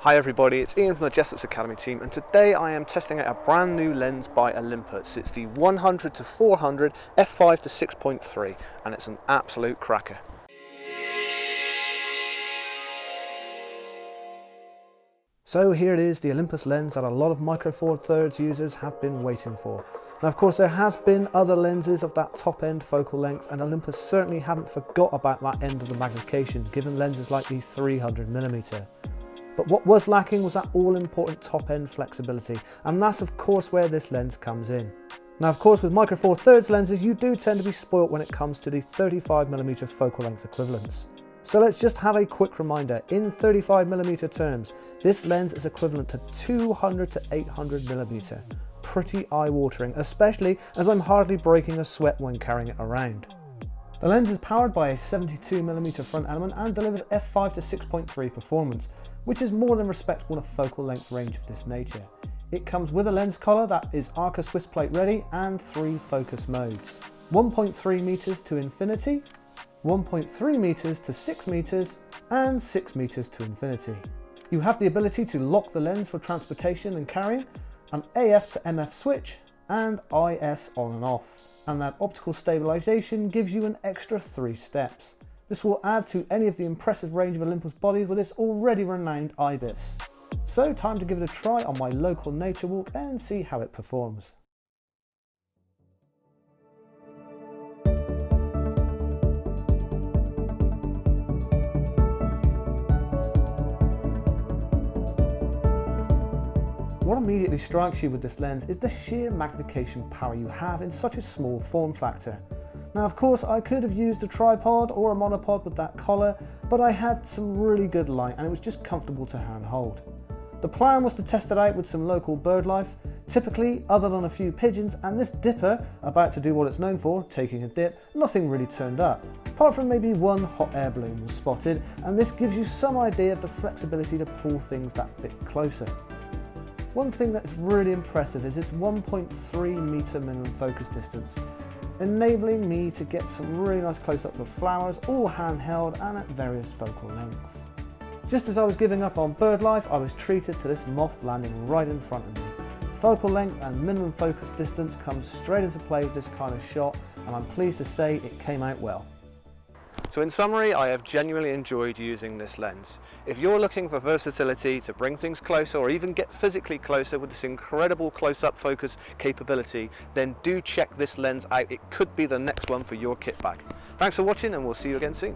Hi everybody, it's Ian from the Jessops Academy team, and today I am testing out a brand new lens by Olympus. It's the 100-400 F5.0-6.3 and it's an absolute cracker. So here it is, the Olympus lens that a lot of micro four thirds users have been waiting for. Now of course there has been other lenses of that top end focal length, and Olympus certainly haven't forgot about that end of the magnification, given lenses like the 300mm. But what was lacking was that all-important top-end flexibility, and that's of course where this lens comes in. Now of course with micro four thirds lenses you do tend to be spoilt when it comes to the 35mm focal length equivalents. So let's just have a quick reminder. In 35mm terms, this lens is equivalent to 200 to 800mm. Pretty eye-watering, especially as I'm hardly breaking a sweat when carrying it around. The lens is powered by a 72mm front element and delivers F5.0-6.3 performance, which is more than respectable in a focal length range of this nature. It comes with a lens collar that is Arca Swiss plate ready and 3 focus modes. 1.3 meters to infinity, 1.3 meters to 6 meters, and 6 meters to infinity. You have the ability to lock the lens for transportation and carrying, an AF to MF switch, and IS on and off. And that optical stabilization gives you an extra 3 steps. This will add to any of the impressive range of Olympus bodies with its already renowned IBIS. So time to give it a try on my local nature walk and see how it performs. What immediately strikes you with this lens is the sheer magnification power you have in such a small form factor. Now of course I could have used a tripod or a monopod with that collar, but I had some really good light and it was just comfortable to handhold. The plan was to test it out with some local bird life. Typically, other than a few pigeons and this dipper about to do what it's known for, taking a dip, nothing really turned up. Apart from maybe one hot air balloon was spotted, and this gives you some idea of the flexibility to pull things that bit closer. One thing that's really impressive is its 1.3 meter minimum focus distance, enabling me to get some really nice close-up of flowers, all handheld and at various focal lengths. Just as I was giving up on bird life, I was treated to this moth landing right in front of me. Focal length and minimum focus distance comes straight into play with this kind of shot, and I'm pleased to say it came out well. So in summary, I have genuinely enjoyed using this lens. If you're looking for versatility to bring things closer or even get physically closer with this incredible close-up focus capability, then do check this lens out. It could be the next one for your kit bag. Thanks for watching and we'll see you again soon.